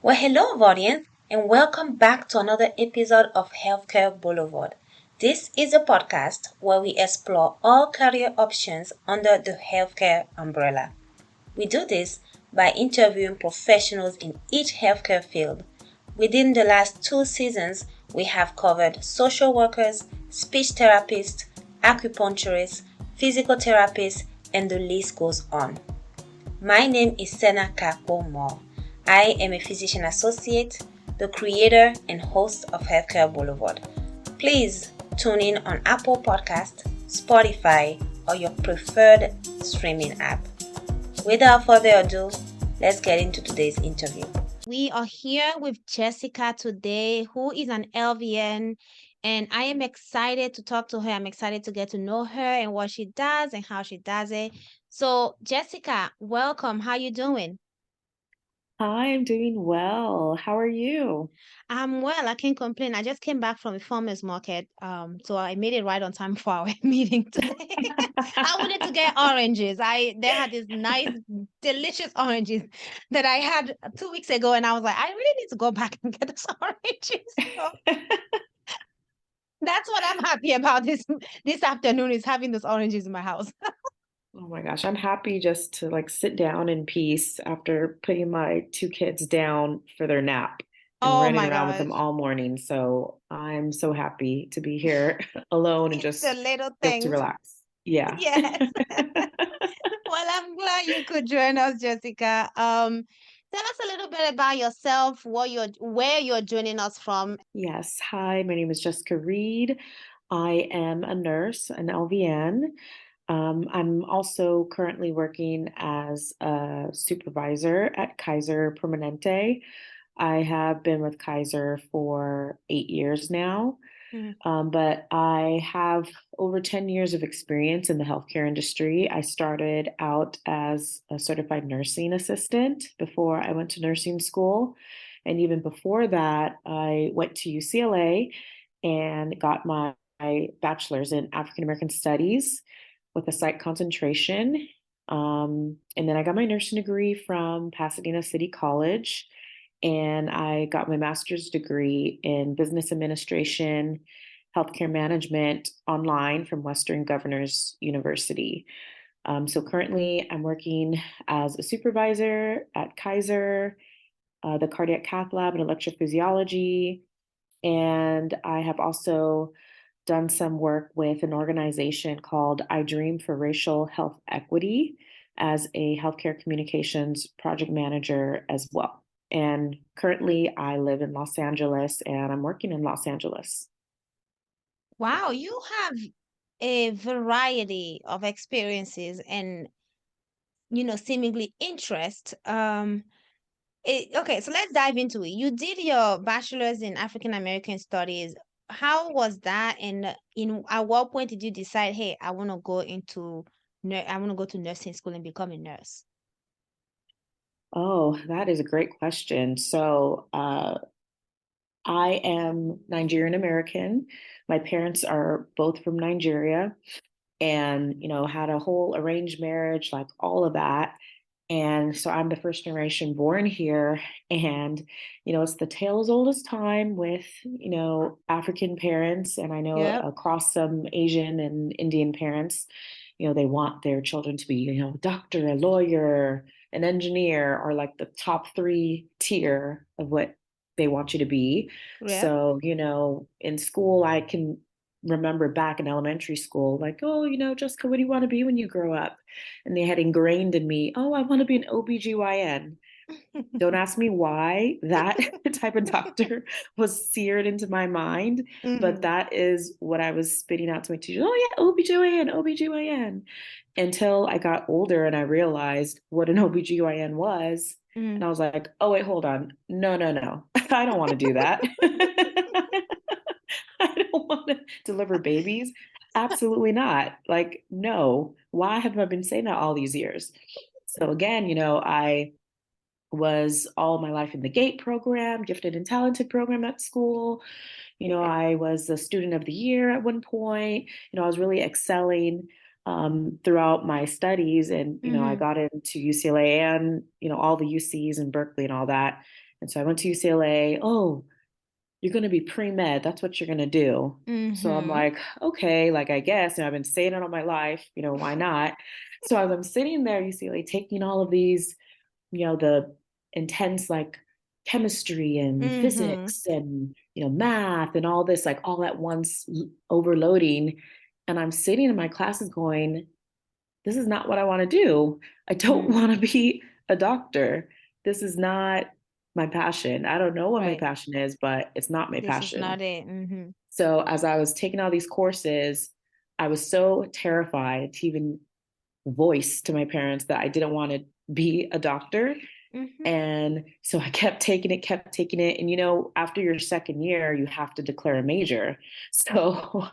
Well, hello, audience, and welcome back to another episode of Healthcare Boulevard. This is a podcast where we explore all career options under the healthcare umbrella. We do this by interviewing professionals in each healthcare field. Within the last 2 seasons, we have covered social workers, speech therapists, acupuncturists, physical therapists, and the list goes on. My name is Sena Kako Moore. I am a physician associate, the creator and host of Healthcare Boulevard. Please tune in on Apple Podcast, Spotify, or your preferred streaming app. Without further ado, let's get into today's interview. We are here with Jessica today, who is an LVN, and I am excited to talk to her. I'm excited to get to know her and what she does and how she does it. So, Jessica, welcome. How you doing? Hi, I'm doing well. How are you? I'm well. I can't complain. I just came back from the farmers market, so I made it right on time for our meeting today. I wanted to get oranges. They had these nice, delicious oranges that I had 2 weeks ago, and I was like, I really need to go back and get those oranges. So that's what I'm happy about this afternoon is having those oranges in my house. Oh my gosh, I'm happy just to like sit down in peace after putting my two kids down for their nap and Oh running my around with gosh. them all morning. So I'm so happy to be here alone and It's the just little be able to things. relax. Yeah. Yes. Well, I'm glad you could join us, Jessica. Tell us a little bit about yourself, where you're joining us from. Yes. Hi, my name is Jessica Reed. I am a nurse, an LVN. I'm also currently working as a supervisor at Kaiser Permanente. I have been with Kaiser for 8 years now, Mm. but I have over 10 years of experience in the healthcare industry. I started out as a certified nursing assistant before I went to nursing school. And even before that, I went to UCLA and got my bachelor's in African American Studies with a psych concentration. And then I got my nursing degree from Pasadena City College, and I got my master's degree in business administration, healthcare management online from Western Governors University. So currently, I'm working as a supervisor at Kaiser, the cardiac cath lab and electrophysiology. And I have also done some work with an organization called iDREAM for Racial Health Equity as a healthcare communications project manager as well. And currently, I live in Los Angeles and I'm working in Los Angeles. Wow, you have a variety of experiences and seemingly interest. Okay, so let's dive into it. You did your bachelor's in African American Studies. How was that? And at what point did you decide, hey, I want to go to nursing school and become a nurse? Oh, that is a great question. I am Nigerian American. My parents are both from Nigeria and, had a whole arranged marriage, like all of that. And so I'm the first generation born here. And, it's the tale as old as time with, African parents. And I know Yep. across some Asian and Indian parents, they want their children to be, a doctor, a lawyer, an engineer, or like the top three tier of what they want you to be. Yep. So, in school, I can remember back in elementary school, like, oh, Jessica, what do you want to be when you grow up? And they had ingrained in me, oh, I want to be an OBGYN. Don't ask me why that type of doctor was seared into my mind, but Hmm. that is what I was spitting out to my teachers. Oh, yeah, OBGYN, OBGYN. Until I got older and I realized what an OBGYN was. And I Hmm. was like, oh, wait, hold on. No, no, no. I don't want to do that. I don't want to deliver babies. Absolutely not. Like, no. Why have I been saying that all these years? So again, I was all my life in the GATE program, gifted and talented program at school. I was a student of the year at one point. I was really excelling throughout my studies. And, I Hmm. got into UCLA and, all the UCs and Berkeley and all that. And so I went to UCLA. Oh, you're going to be pre-med. That's what you're going to do. So I'm Mm-hmm. like, okay, like I guess, and I've been saying it all my life, why not? So as I'm sitting there, UCLA, taking all of these, the intense like chemistry and Mm-hmm. physics and, math and all this, like all at once overloading. And I'm sitting in my classes going, this is not what I want to do. I don't Mm. want to be a doctor. This is not my passion. I don't know what my Right. passion is, but it's not my This is passion. not it. Mm-hmm. So as I was taking all these courses, I was so terrified to even voice to my parents that I didn't want to be a doctor. Mm-hmm. And so I kept taking it. And, after your second year, you have to declare a major. So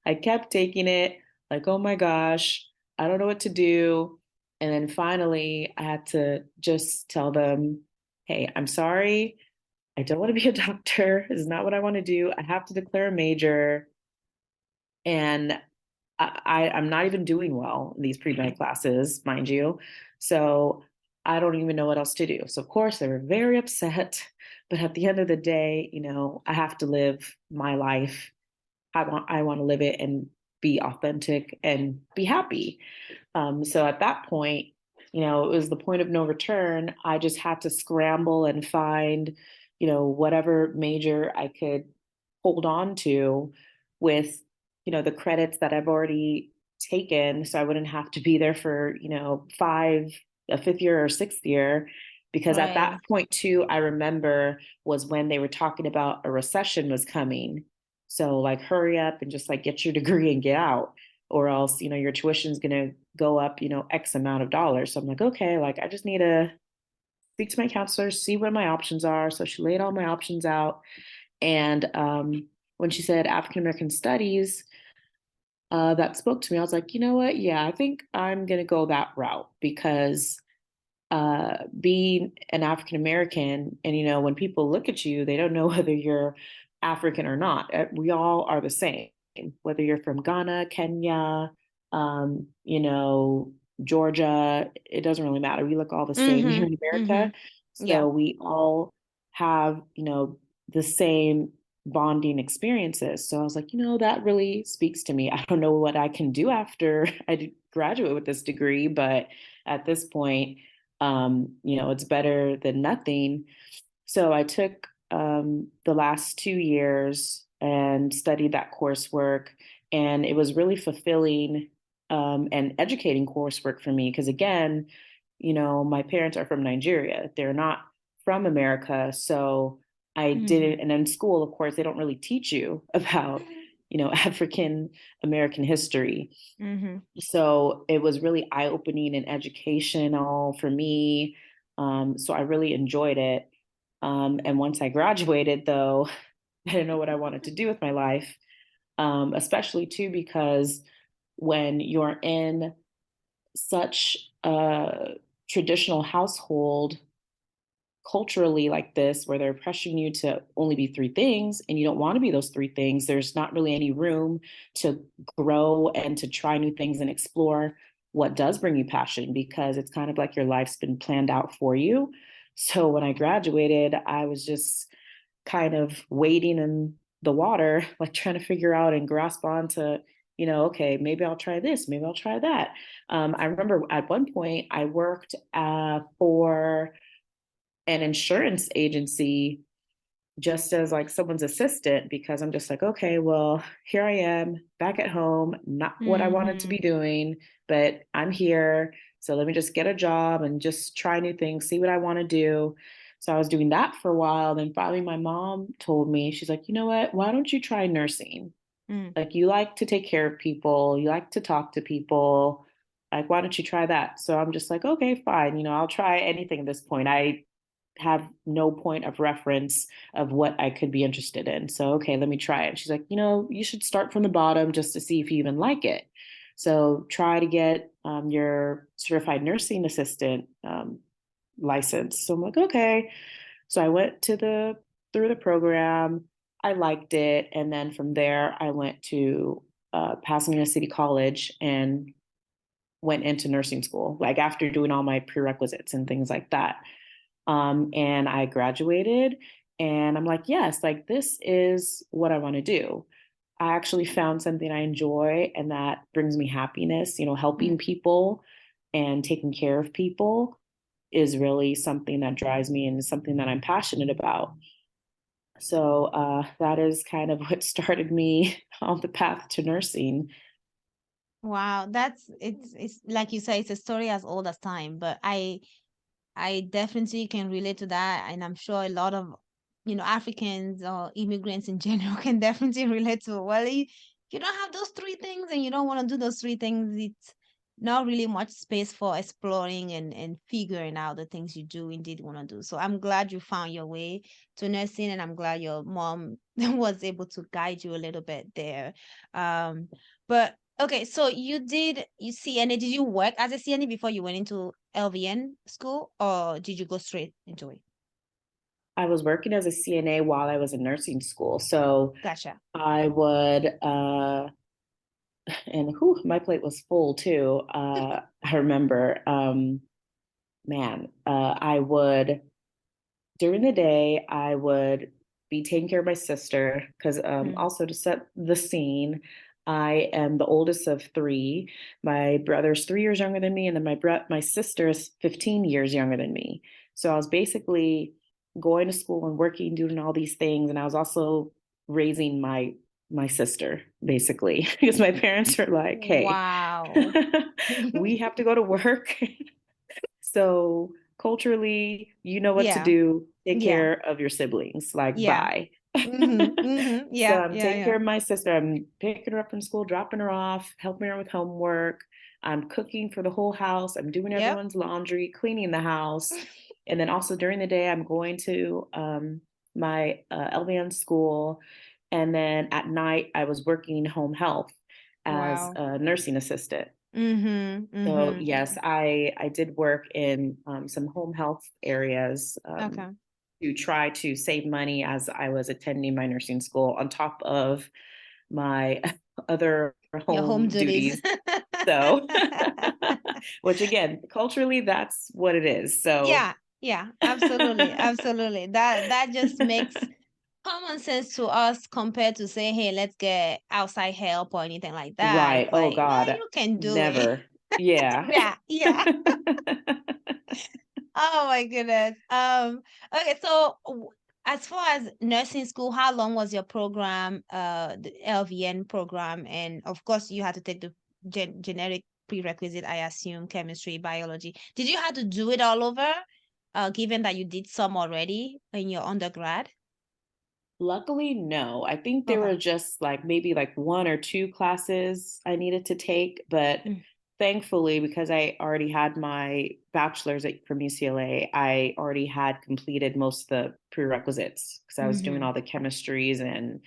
I kept taking it like, oh my gosh, I don't know what to do. And then finally, I had to just tell them, hey, I'm sorry. I don't want to be a doctor. This is not what I want to do. I have to declare a major. And I'm not even doing well in these pre-med classes, mind you. So I don't even know what else to do. So of course they were very upset. But at the end of the day, I have to live my life. I want to live it and be authentic and be happy. So at that point, it was the point of no return. I just had to scramble and find, whatever major I could hold on to with, the credits that I've already taken. So I wouldn't have to be there for, a fifth year or sixth year. Because at Right. that point, too, I remember was when they were talking about a recession was coming. So, like, hurry up and just like get your degree and get out, or else, your tuition is going to go up, X amount of dollars. So I'm like, okay, like I just need to speak to my counselor, see what my options are. So she laid all my options out. And when she said African American studies, that spoke to me. I was like, you know what? Yeah, I think I'm going to go that route because being an African American, and when people look at you, they don't know whether you're African or not. We all are the same, whether you're from Ghana, Kenya, Georgia. It doesn't really matter. We look all the same here in Mm-hmm. Mm-hmm. America, Yeah. so we all have the same bonding experiences. So I was like, that really speaks to me. I don't know what I can do after I graduate with this degree, but at this point, it's better than nothing. So I took the last 2 years and studied that coursework, and it was really fulfilling and educating coursework for me because, again, my parents are from Nigeria. They're not from America. So I Mm-hmm. didn't, and in school, of course, they don't really teach you about, African American history. Mm-hmm. So it was really eye-opening and educational for me. So I really enjoyed it. And once I graduated, though, I didn't know what I wanted to do with my life, especially too because when you're in such a traditional household culturally like this, where they're pressuring you to only be three things and you don't want to be those three things, there's not really any room to grow and to try new things and explore what does bring you passion because it's kind of like your life's been planned out for you. So when I graduated, I was just kind of wading in the water, like trying to figure out and grasp onto, okay, maybe I'll try this, maybe I'll try that. I remember at one point I worked for an insurance agency just as like someone's assistant because I'm just like, okay, well, here I am back at home, not what I wanted to Mm-hmm. be doing, but I'm here. So let me just get a job and just try new things, see what I want to do. So I was doing that for a while. Then finally, my mom told me, she's like, you know what? Why don't you try nursing? Mm. Like, you like to take care of people, you like to talk to people. Like, why don't you try that? So I'm just like, okay, fine. I'll try anything at this point. I have no point of reference of what I could be interested in. So, okay, let me try it. She's like, you should start from the bottom just to see if you even like it. So, try to get your certified nursing assistant license. So, I'm like, okay. So, I went through the program. I liked it. And then from there, I went to Pasadena City College and went into nursing school, like after doing all my prerequisites and things like that. And I graduated, and I'm like, yes, like this is what I want to do. I actually found something I enjoy and that brings me happiness. Helping people and taking care of people is really something that drives me and is something that I'm passionate about. So that is kind of what started me on the path to nursing. Wow, it's like you say, it's a story as old as time, but I definitely can relate to that, and I'm sure a lot of, Africans or immigrants in general can definitely relate to, well, you don't have those three things and you don't want to do those three things. It's not really much space for exploring and figuring out the things you do indeed want to do. So I'm glad you found your way to nursing, and I'm glad your mom was able to guide you a little bit there. But okay, so you did you CNA, did you work as a CNA before you went into LVN school, or did you go straight into it? I was working as a CNA while I was in nursing school. So Gotcha. I would, and my plate was full too. I remember, I would, during the day, I would be taking care of my sister because Mm. also to set the scene, I am the oldest of three. My brother's 3 years younger than me, and then my sister is 15 years younger than me. So I was basically going to school and working, doing all these things, and I was also raising my sister basically because my parents were like, "Hey, Wow. we have to go to work." So culturally, you know what to Yeah. do. Take Yeah. care of your siblings. Like, Yeah. bye. Mm-hmm. Mm-hmm. So Yeah. I'm Yeah. taking Yeah. care of my sister. I'm picking her up from school, dropping her off, helping her with homework. I'm cooking for the whole house. I'm doing Yep. everyone's laundry, cleaning the house. And then also during the day, I'm going to my LVN school. And then at night, I was working home health as Wow. a nursing assistant. Mm-hmm. So Mm-hmm. yes, I did work in some home health areas Okay. to try to save money as I was attending my nursing school on top of my other Your home home duties. duties. So, which again, culturally, that's what it is. So, Yeah. Yeah. Absolutely. Absolutely. That just makes common sense to us compared to say, hey, let's get outside help or anything like that. right. It's Oh like, well, God, you can do it. never. Yeah. Yeah, yeah. Oh my goodness. Okay, so as far as nursing school, how long was your program, the LVN program? And of course, you had to take the generic prerequisite, I assume, chemistry, biology. Did you have to do it all over, given that you did some already in your undergrad? Luckily, no. I think there Okay. were just like maybe like one or two classes I needed to take, but Mm. thankfully, because I already had my bachelor's from UCLA, I already had completed most of the prerequisites because I was doing Mm-hmm. all the chemistries and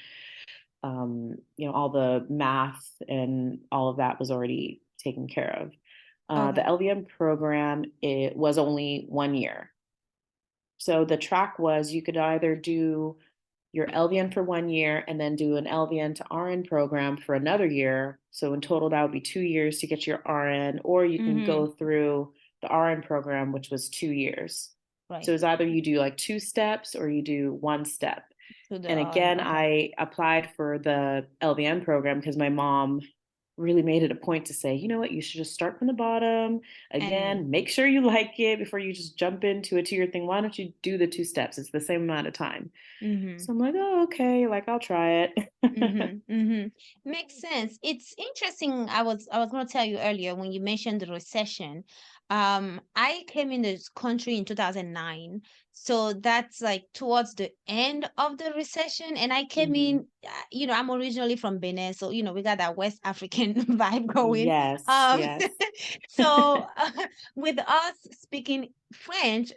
all the math and all of that was already taken care of. The Okay. LVM program, it was only 1 year. So the track was you could either do your LVN for 1 year and then do an LVN to RN program for another year. So in total, that would be 2 years to get your RN, or you can Mm-hmm. go through the RN program, which was 2 years. So Right. it's either you do like two steps or you do one step. To the And RN. again, Okay. I applied for the LVN program because my mom really made it a point to say, you know what, you should just start from the bottom. And Again, make sure you like it before you just jump into a 2 year thing. Why don't you do the two steps? It's the same amount of time. mm-hmm. So I'm like, oh, okay, like I'll try it. Mm-hmm, mm-hmm. Makes sense. It's interesting. I was going to tell you earlier when you mentioned the recession. I came in this country in 2009, so that's like towards the end of the recession, and I came Mhm. in. I'm originally from Benin, so we got that West African vibe going. Yes, Um, yes. so with us speaking French,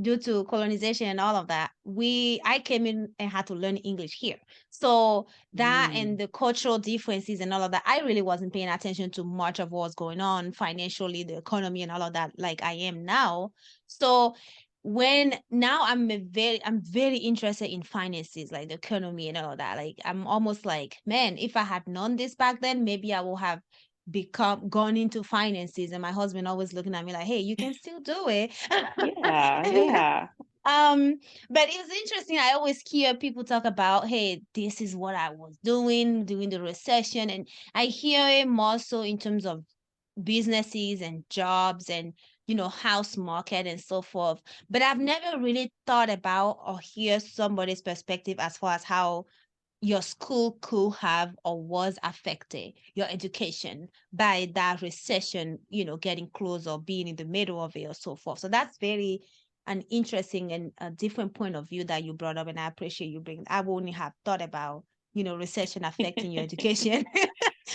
due to colonization and all of that, I came in and had to learn English here. So that and Mm, the cultural differences and all of that, I really wasn't paying attention to much of what's going on financially, the economy and all of that, like I am now. So when now I'm very interested in finances, like the economy and all of that. Like I'm almost like, man, if I had known this back then, maybe I would have gone into finances, and my husband always looking at me like, hey, you can still do it. Yeah, yeah. But it was interesting. I always hear people talk about, hey, this is what I was doing during the recession. And I hear it more so in terms of businesses and jobs and, house market and so forth. But I've never really thought about or hear somebody's perspective as far as how your school could have or was affected, your education, by that recession, getting close or being in the middle of it or so forth. So that's very an interesting and a different point of view that you brought up, and I appreciate you bringing. I wouldn't have thought about, recession affecting your education.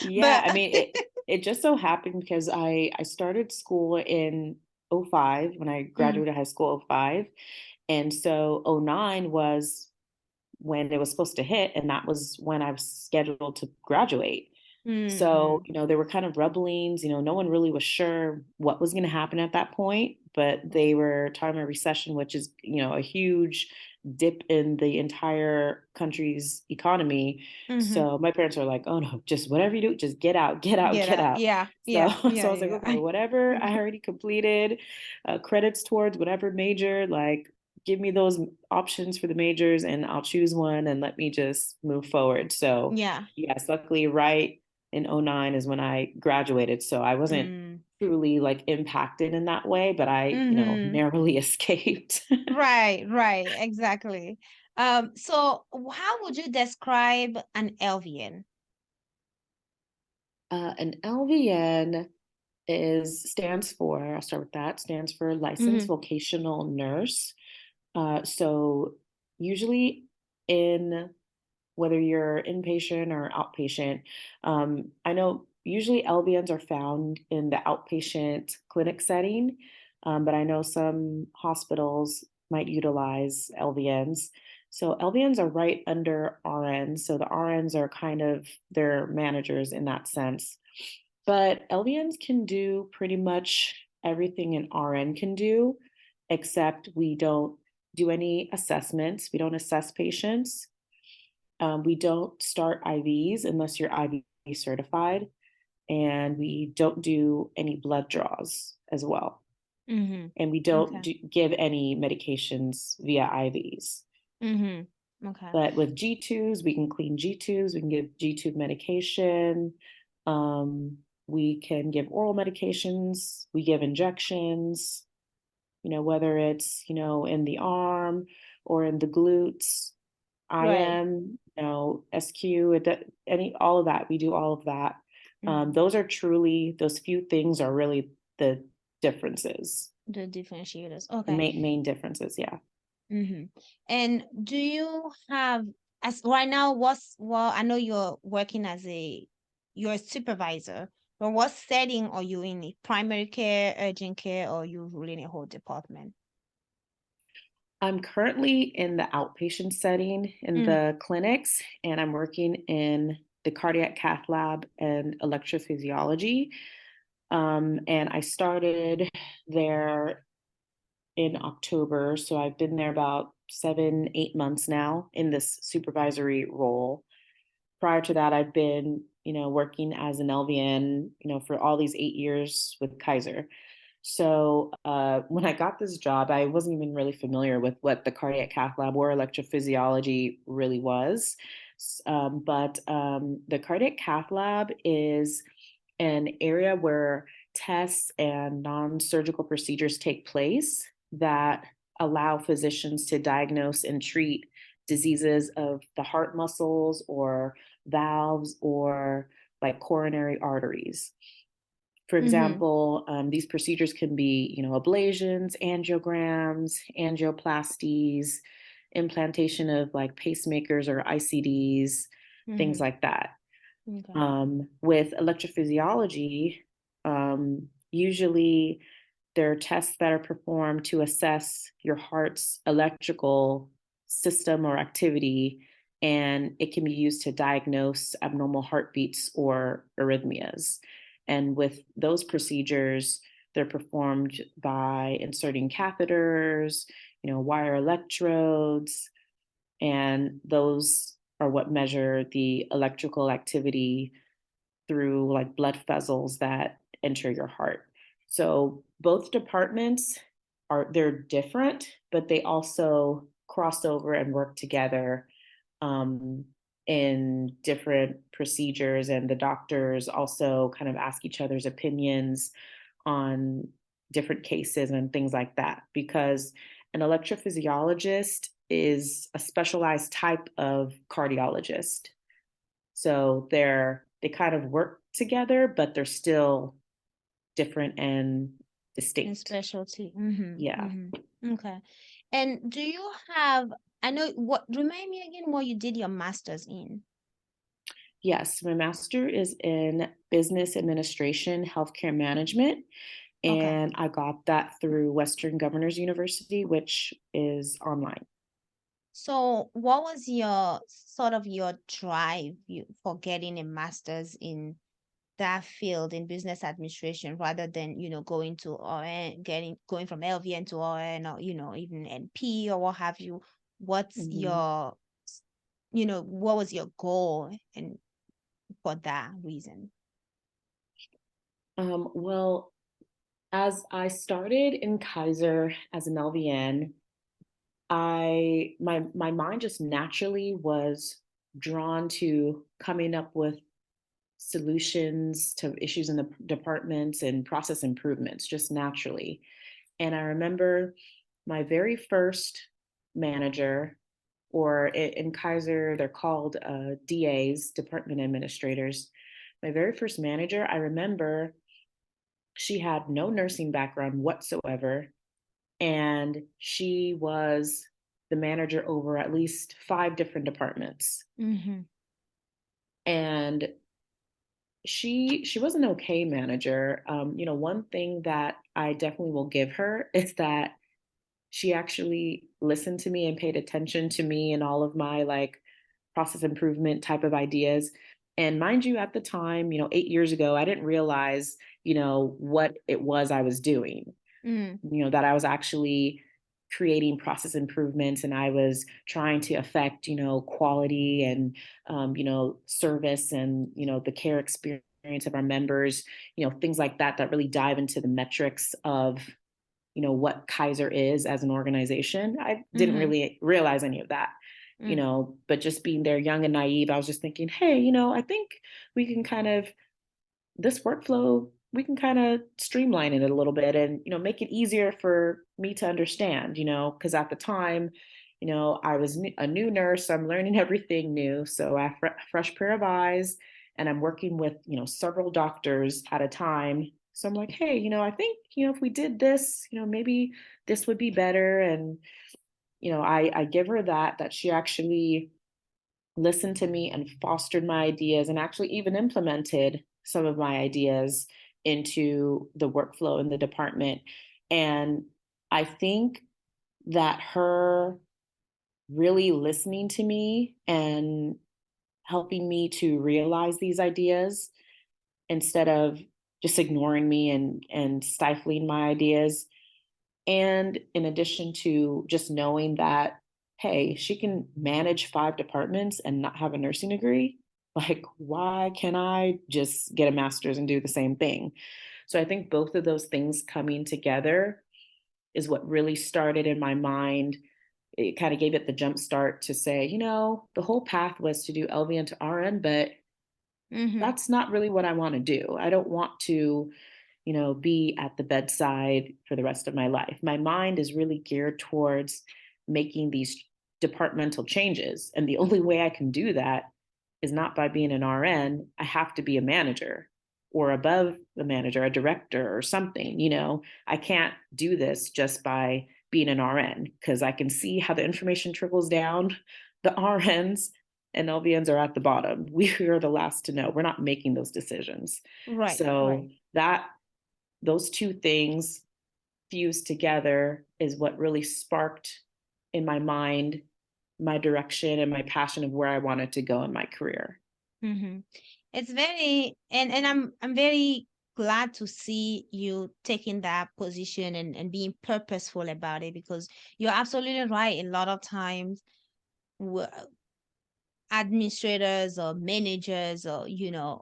Yeah, But I mean it just so happened because I started school in '05 when I mm, graduated high school '05. And so '09 was when it was supposed to hit, and that was when I was scheduled to graduate. So, mm, there were kind of rumblings, no one really was sure what was going to happen at that point, but they were talking about recession, which is, a huge dip in the entire country's economy. mm-hmm. So my parents were like, oh no, just whatever you do, just get out, get out, Get get out. out. Yeah, So, yeah, so yeah, I was like, okay, yeah. whatever I already completed, credits towards whatever major, like give me those options for the majors and I'll choose one and let me just move forward. So Yeah. yes, luckily right in '09 is when I graduated. So I wasn't Mm. truly like impacted in that way, but I, Mm-hmm. narrowly escaped. Right, right, exactly. So how would you describe an LVN? An LVN stands for, I'll start with that, stands for Licensed Mm-hmm. Vocational Nurse. So usually in whether you're inpatient or outpatient. I know usually LVNs are found in the outpatient clinic setting, but I know some hospitals might utilize LVNs. So LVNs are right under RNs. So the RNs are kind of their managers in that sense. But LVNs can do pretty much everything an RN can do, except we don't do any assessments. We don't assess patients. We don't start IVs unless you're IV certified, and we don't do any blood draws as well. Mm-hmm. And we don't Okay. give any medications via IVs. Mm-hmm. Okay. But with G-tubes, we can clean G-tubes, we can give G-tube medication, we can give oral medications, we give injections, whether it's, in the arm or in the glutes. Right. IM, SQ, all of that. We do all of that. Mm-hmm. Those few things are really the differences, The differentiators. Okay. main differences. Yeah. Mm-hmm. And do you have, as right now, I know you're working as you're a supervisor, but what setting are you in? Primary care, urgent care, or you ruling a whole department? I'm currently in the outpatient setting in Mm. the clinics, and I'm working in the cardiac cath lab and electrophysiology. And I started there in October. So I've been there about 7, 8 months now in this supervisory role. Prior to that, I've been, working as an LVN, for all these 8 years with Kaiser. So when I got this job, I wasn't even really familiar with what the cardiac cath lab or electrophysiology really was. But the cardiac cath lab is an area where tests and non-surgical procedures take place that allow physicians to diagnose and treat diseases of the heart muscles or valves or like coronary arteries. For Mm-hmm. example, these procedures can be, ablations, angiograms, angioplasties, implantation of like pacemakers or ICDs, things Mm-hmm. like that. Okay. With electrophysiology, usually there are tests that are performed to assess your heart's electrical system or activity, and it can be used to diagnose abnormal heartbeats or arrhythmias. And with those procedures, they're performed by inserting catheters, wire electrodes, and those are what measure the electrical activity through like blood vessels that enter your heart. So both departments they're different, but they also cross over and work together um, in different procedures, and the doctors also kind of ask each other's opinions on different cases and things like that, because an electrophysiologist is a specialized type of cardiologist. So they kind of work together, but they're still different and In distinct. specialty. Yeah. Okay. And do you have, I know what, remind me again what you did your master's in. Yes, my master is in business administration, healthcare management, Okay. and I got that through Western Governors University, which is online. So what was your sort of your drive for getting a master's in that field in business administration rather than, going to RN, going from LVN to RN or, even NP or what have you? What's Mhm. your, what was your goal and for that reason? Well, as I started in Kaiser as an LVN, my mind just naturally was drawn to coming up with solutions to issues in the departments and process improvements just naturally. And I remember my very first manager, or in Kaiser, they're called DAs, department administrators. My very first manager, I remember she had no nursing background whatsoever. And she was the manager over at least 5 different departments. Mm-hmm. And she was an okay manager. One thing that I definitely will give her is that she actually listened to me and paid attention to me and all of my like process improvement type of ideas. And mind you, at the time, 8 years ago, I didn't realize, what it was I was doing, Mm, that I was actually creating process improvements, and I was trying to affect, quality and, service and, the care experience of our members, things like that, that really dive into the metrics of, what Kaiser is as an organization. I didn't mm-hmm, really realize any of that, mm, but just being there young and naive, I was just thinking, hey, I think we can kind of this workflow, we can kind of streamline it a little bit and make it easier for me to understand, because at the time, I was a new nurse, so I'm learning everything new, so I have fresh pair of eyes, and I'm working with several doctors at a time. So I'm like, hey, I think if we did this, maybe this would be better. And I give her that she actually listened to me and fostered my ideas and actually even implemented some of my ideas into the workflow in the department. And I think that her really listening to me and helping me to realize these ideas instead of just ignoring me and stifling my ideas. And in addition to just knowing that, hey, she can manage 5 departments and not have a nursing degree, like, why can't I just get a master's and do the same thing? So I think both of those things coming together is what really started in my mind. It kind of gave it the jump start to say, the whole path was to do LVN to RN, but mm-hmm. that's not really what I want to do. I don't want to be at the bedside for the rest of my life. My mind is really geared towards making these departmental changes. And the only way I can do that is not by being an RN. I have to be a manager or above the manager, a director or something. I can't do this just by being an RN, because I can see how the information trickles down. The RNs and LVNs are at the bottom. We are the last to know. We're not making those decisions. Right, So right. those two things fused together is what really sparked in my mind my direction and my passion of where I wanted to go in my career. Mm-hmm. It's very, and I'm very glad to see you taking that position and being purposeful about it because you're absolutely right. A lot of times administrators or managers, or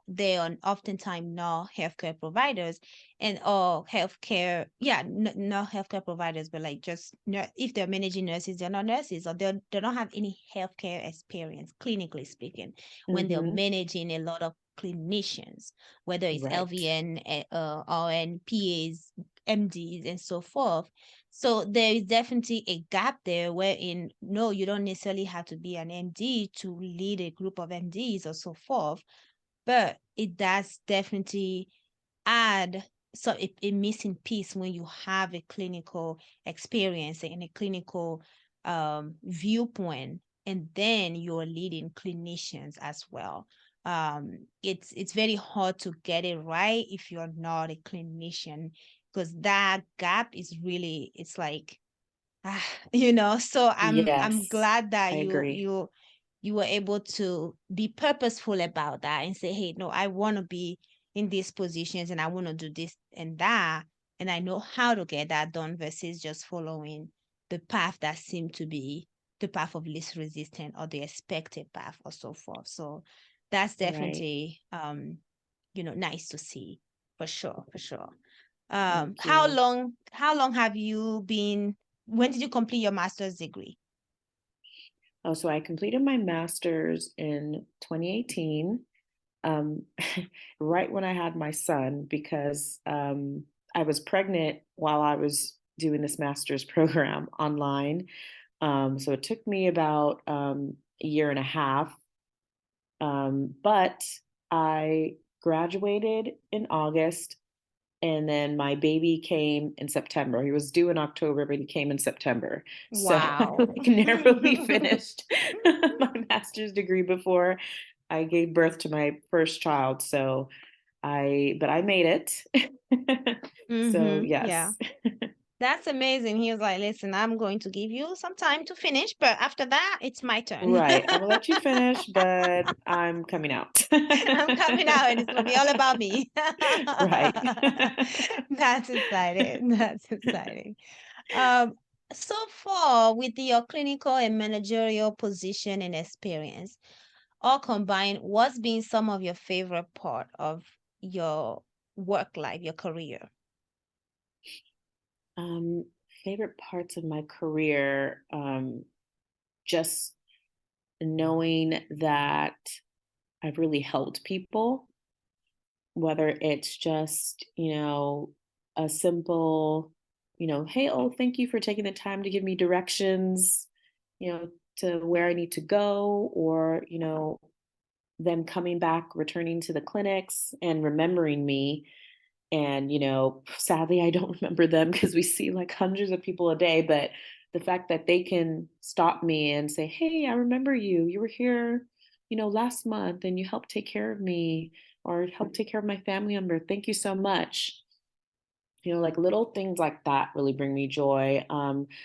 they are oftentimes not healthcare providers, and or healthcare, not healthcare providers, but like just if they're managing nurses, they're not nurses, or they don't have any healthcare experience, clinically speaking, when they're Mm-hmm. managing a lot of clinicians, whether it's Right. LVN, RN, PAs, MDs, and so forth. So there is definitely a gap there wherein, no, you don't necessarily have to be an MD to lead a group of MDs or so forth, but it does definitely add a missing piece when you have a clinical experience and a clinical viewpoint, and then you're leading clinicians as well. It's very hard to get it right if you're not a clinician, because that gap is really, it's like, ah, so I'm Yes, glad that I you agree. you you were able to be purposeful about that and say, hey, no, I want to be in these positions and I want to do this and that, and I know how to get that done, versus just following the path that seemed to be the path of least resistance or the expected path or so forth. So that's Right. definitely nice to see, for sure, for sure. Thank How you. long have you been, when did you complete your master's degree? Oh, so I completed my master's in 2018, um, right when I had my son, because I was pregnant while I was doing this master's program online. So it took me about a year and a half, but I graduated in August, and then my baby came in September. He was due in October, but he came in September. So I Wow. like narrowly finished my master's degree before I gave birth to my first child. But I made it. So Yeah. yes. That's amazing. He was like, listen, I'm going to give you some time to finish, but after that, it's my turn. Right. I will let you finish, but I'm coming out. I'm coming out and it's going to be all about me. Right. That's exciting. That's exciting. Um, so far, with your clinical and managerial position and experience, all combined, what's been some of your favorite part of your work life, your career? Um, Favorite parts of my career, just knowing that I've really helped people, whether it's just, a simple, hey, oh, thank you for taking the time to give me directions, to where I need to go, or, them coming back, returning to the clinics and remembering me. And, sadly, I don't remember them because we see like hundreds of people a day. But the fact that they can stop me and say, hey, I remember you. You were here, last month and you helped take care of me or helped take care of my family member. Thank you so much. Like little things like that really bring me joy.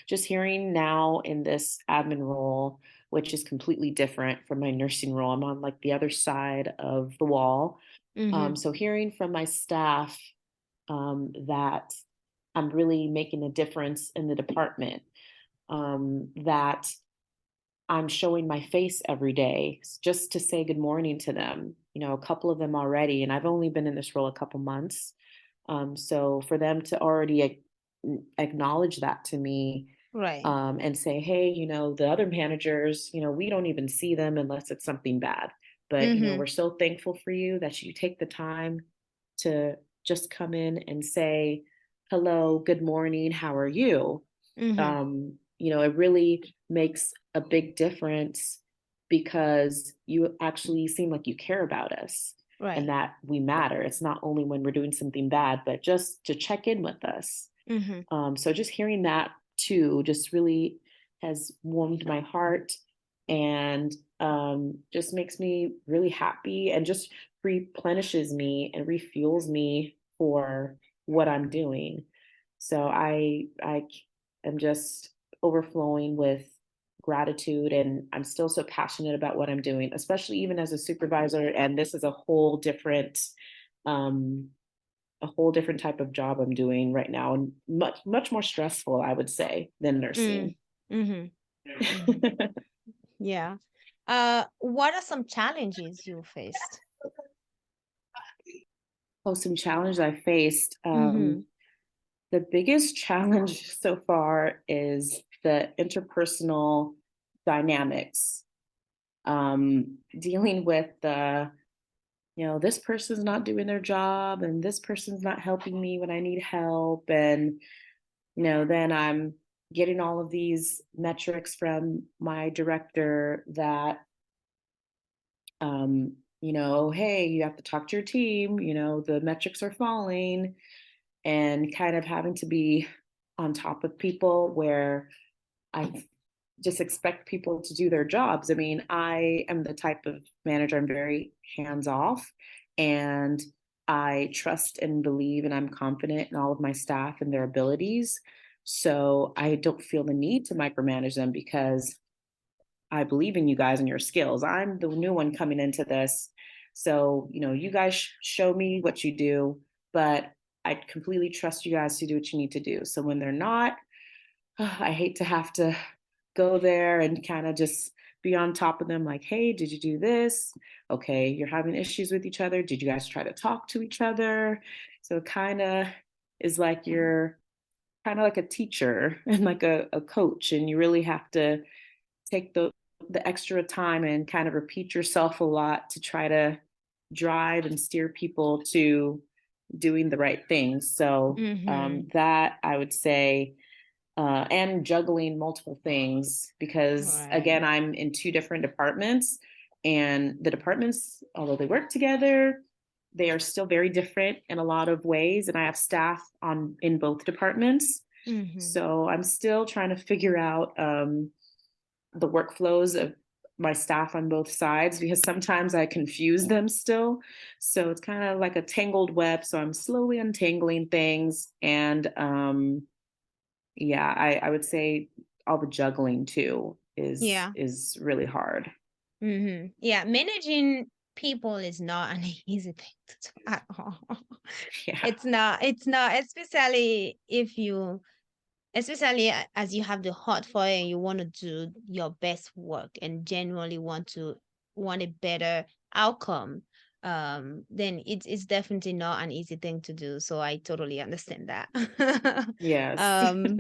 Just hearing now in this admin role, which is completely different from my nursing role, I'm on like the other side of the wall. Mm-hmm. So hearing from my staff that I'm really making a difference in the department, that I'm showing my face every day just to say good morning to them. A couple of them already, and I've only been in this role a couple months. So for them to already acknowledge that to me, Right. and say, hey, the other managers, we don't even see them unless it's something bad. But, Mm-hmm. we're so thankful for you that you take the time to just come in and say, hello, good morning, how are you? Mm-hmm. It really makes a big difference because you actually seem like you care about us and Right. that we matter. It's not only when we're doing something bad, but just to check in with us. Mm-hmm. So just hearing that too just really has warmed my heart and just makes me really happy and just replenishes me and refuels me for what I'm doing. So I am just overflowing with gratitude, and I'm still so passionate about what I'm doing, especially even as a supervisor. And this is um, a whole different type of job I'm doing right now, and much more stressful, I would say, than Mm. nursing. Mm-hmm. Mm-hmm. Yeah. What are some challenges you faced? Oh, some challenges I faced. Mm-hmm. The biggest challenge so far is the interpersonal dynamics. Dealing with this person's not doing their job and this person's not helping me when I need help. And, then I'm getting all of these metrics from my director that, hey, you have to talk to your team, the metrics are falling, and kind of having to be on top of people where I just expect people to do their jobs. I mean, I am the type of manager, I'm very hands off, and I trust and believe and I'm confident in all of my staff and their abilities. So I don't feel the need to micromanage them because I believe in you guys and your skills. I'm the new one coming into this. So, you guys show me what you do, but I completely trust you guys to do what you need to do. So when they're not, I hate to have to go there and kind of just be on top of them like, hey, did you do this? Okay, you're having issues with each other. Did you guys try to talk to each other? So it kind of is like you're kind of like a teacher and like a coach, and you really have to take the extra time and kind of repeat yourself a lot to try to drive and steer people to doing the right things. So Mm-hmm. that I would say, and juggling multiple things because Right. again, I'm in two different departments, and the departments, although they work together, they are still very different in a lot of ways. And I have staff in both departments. Mm-hmm. So I'm still trying to figure out the workflows of my staff on both sides because sometimes I confuse them still. So it's kind of like a tangled web. So I'm slowly untangling things. And yeah, I would say all the juggling too is Yeah. is really hard. Mm-hmm. Yeah. Managing people is not an easy thing to do at all. Yeah. It's not, especially as you have the heart for it and you want to do your best work and genuinely want a better outcome. Then it's definitely not an easy thing to do. So I totally understand that. Yes. um,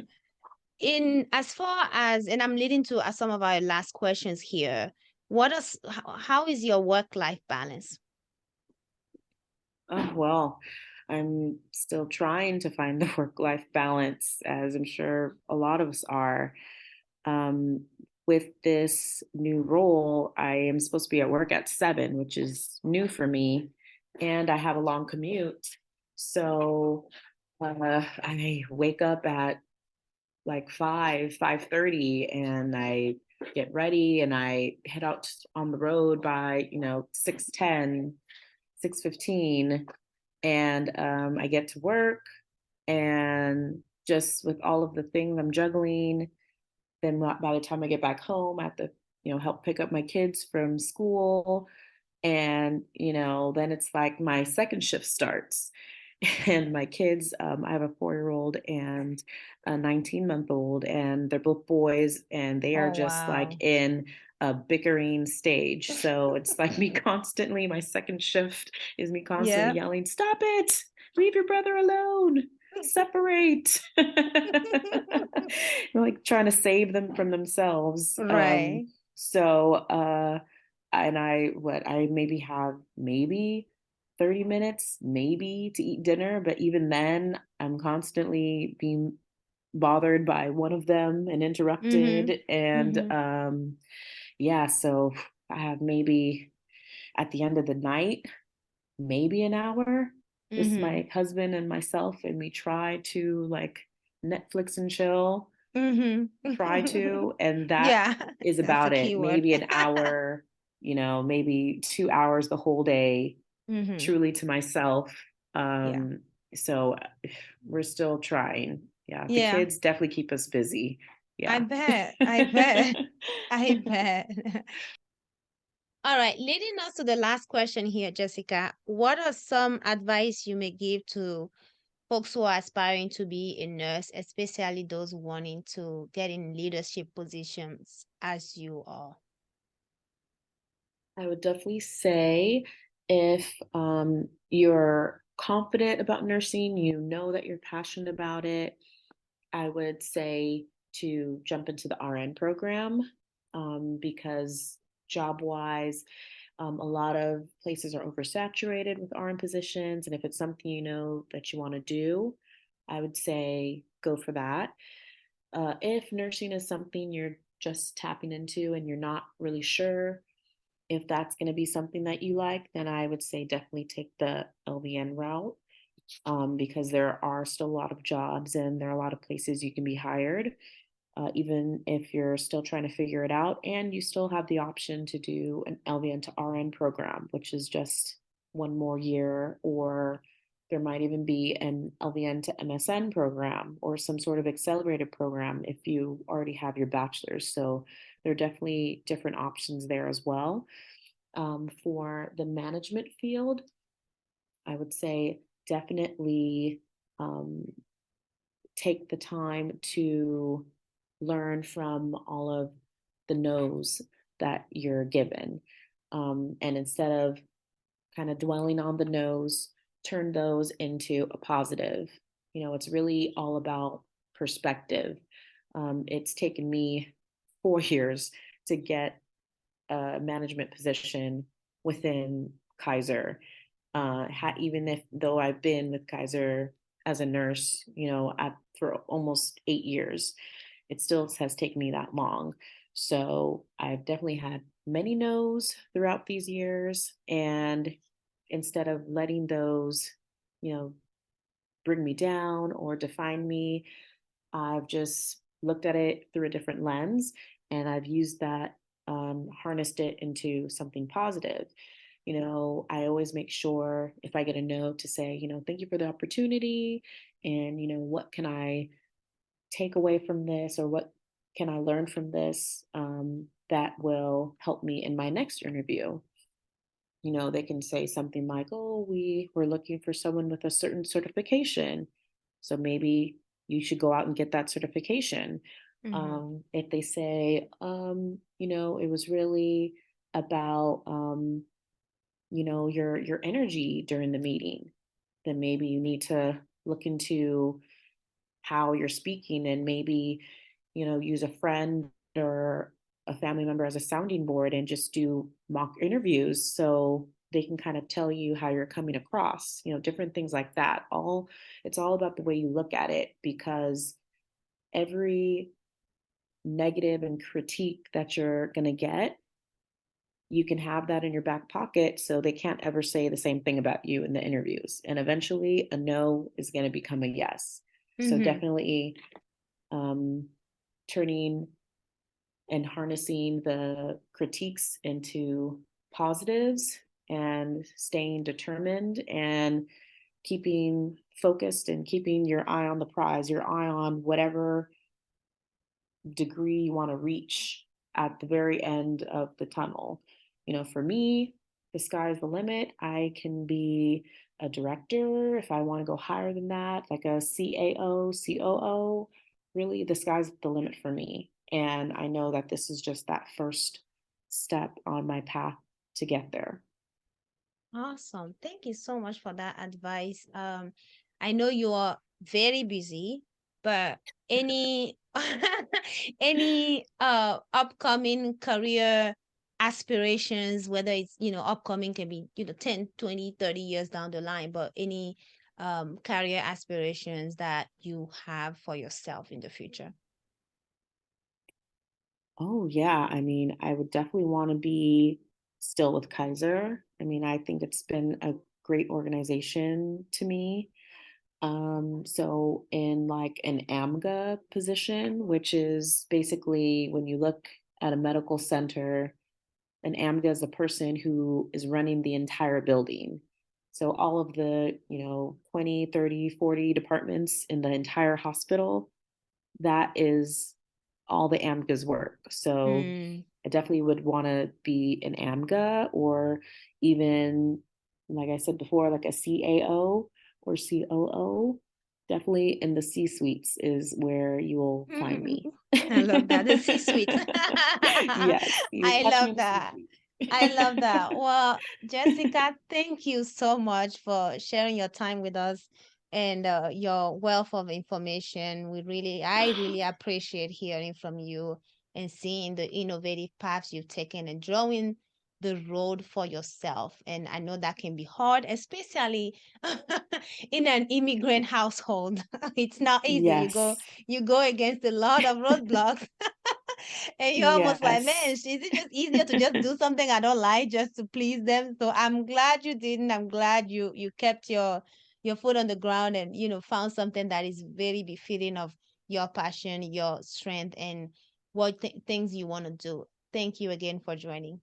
in as far as, and I'm leading to some of our last questions here. How is your work life balance? Oh, well, I'm still trying to find the work-life balance, as I'm sure a lot of us are. Um, with this new role, I am supposed to be at work at 7, which is new for me, and I have a long commute. So I wake up at like 5:30, and I get ready and I head out on the road by, 6:10, 6:15, and I get to work, and just with all of the things I'm juggling, then by the time I get back home, I have to, help pick up my kids from school. And, then it's like my second shift starts. And my kids, I have a 4-year-old and a 19-month-old, and they're both boys, and they are Oh, just like wow. in a bickering stage. So it's like me constantly, my second shift is me constantly Yeah. yelling, stop it, leave your brother alone, separate. Like trying to save them from themselves. Right. So and I maybe have maybe 30 minutes maybe to eat dinner, but even then I'm constantly being bothered by one of them and Mm-hmm. interrupted. And Mm-hmm. yeah, so I have maybe at the end of the night maybe an hour, just Mm-hmm. my husband and myself, and we try to like Netflix and chill, try Mm-hmm. to, and that Yeah, is that's a about key it. word. Maybe an hour, maybe 2 hours the whole day, Mm-hmm. truly to myself. Yeah. So we're still trying. Yeah, the Yeah. kids definitely keep us busy. I Yeah. bet. I bet. I bet. All right. Leading us to the last question here, Jessica. What are some advice you may give to folks who are aspiring to be a nurse, especially those wanting to get in leadership positions as you are? I would definitely say if you're confident about nursing, you know that you're passionate about it, I would say to jump into the RN program because job wise, a lot of places are oversaturated with RN positions. And if it's something you know that you want to do, I would say go for that. If nursing is something you're just tapping into and you're not really sure if that's going to be something that you like, then I would say definitely take the LVN route because there are still a lot of jobs and there are a lot of places you can be hired, even if you're still trying to figure it out. And you still have the option to do an LVN to RN program, which is just one more year, or there might even be an LVN to MSN program or some sort of accelerated program if you already have your bachelor's. So there are definitely different options there as well. For the management field, I would say definitely um, take the time to learn from all of the no's that you're given. And instead of kind of dwelling on the no's, turn those into a positive. You know, it's really all about perspective. It's taken me 4 years to get a management position within Kaiser. Even if though I've been with Kaiser as a nurse, for almost 8 years, it still has taken me that long. So I've definitely had many no's throughout these years, and instead of letting those, you know, bring me down or define me, I've just looked at it through a different lens and I've used that, harnessed it into something positive. I always make sure if I get a note to say, thank you for the opportunity. And, what can I take away from this or what can I learn from this that will help me in my next interview? They can say something like, oh, we were looking for someone with a certain certification. So maybe you should go out and get that certification. Mm-hmm. If they say, it was really about, your energy during the meeting, then maybe you need to look into how you're speaking and maybe, use a friend or a family member as a sounding board and just do mock interviews so they can kind of tell you how you're coming across, different things like that. It's all about the way you look at it because every negative and critique that you're going to get, you can have that in your back pocket so they can't ever say the same thing about you in the interviews. And eventually a no is going to become a yes. So Mm-hmm. definitely turning and harnessing the critiques into positives and staying determined and keeping focused and keeping your eye on the prize, your eye on whatever degree you want to reach at the very end of the tunnel. For me, the sky's the limit. I can be a director if I want to go higher than that, like a CAO, COO. Really, the sky's the limit for me. And I know that this is just that first step on my path to get there. Awesome. Thank you so much for that advice. I know you are very busy, but any any upcoming career aspirations, whether it's, upcoming can be, 10, 20, 30 years down the line, but any career aspirations that you have for yourself in the future? Oh, yeah. I mean, I would definitely want to be still with Kaiser. I mean, I think it's been a great organization to me. So in like an AMGA position, which is basically when you look at a medical center, an AMGA is the person who is running the entire building. So all of the, 20, 30, 40 departments in the entire hospital, that is all the AMGA's work. So Hmm. I definitely would want to be an AMGA or even, like I said before, like a CAO or COO. Definitely in the C suites is where you will find me. I love that. The C-suite. Yes, you will I catch me in love the C that. suite. I love that. Well, Jessica, thank you so much for sharing your time with us and your wealth of information. I really appreciate hearing from you and seeing the innovative paths you've taken and drawing the road for yourself. And I know that can be hard, especially in an immigrant household. It's not easy. Yes. You go against a lot of roadblocks. And you're almost like, man, Yes. is it just easier to just do something I don't like just to please them? So I'm glad you didn't. I'm glad you kept your foot on the ground and found something that is very befitting of your passion, your strength, and what things you want to do. Thank you again for joining.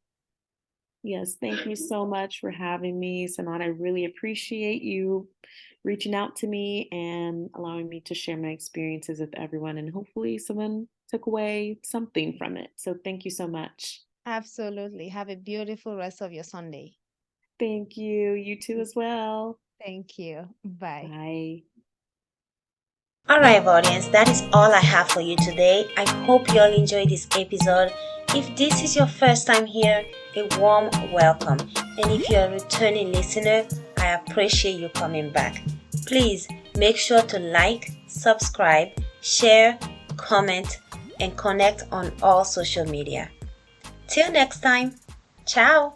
Yes, thank you so much for having me, Sanan. I really appreciate you reaching out to me and allowing me to share my experiences with everyone. And hopefully, someone took away something from it. So, thank you so much. Absolutely. Have a beautiful rest of your Sunday. Thank you. You too, as well. Thank you. Bye. Bye. Alright, audience, that is all I have for you today. I hope you all enjoyed this episode. If this is your first time here, a warm welcome. And if you're a returning listener, I appreciate you coming back. Please make sure to like, subscribe, share, comment, and connect on all social media. Till next time, ciao!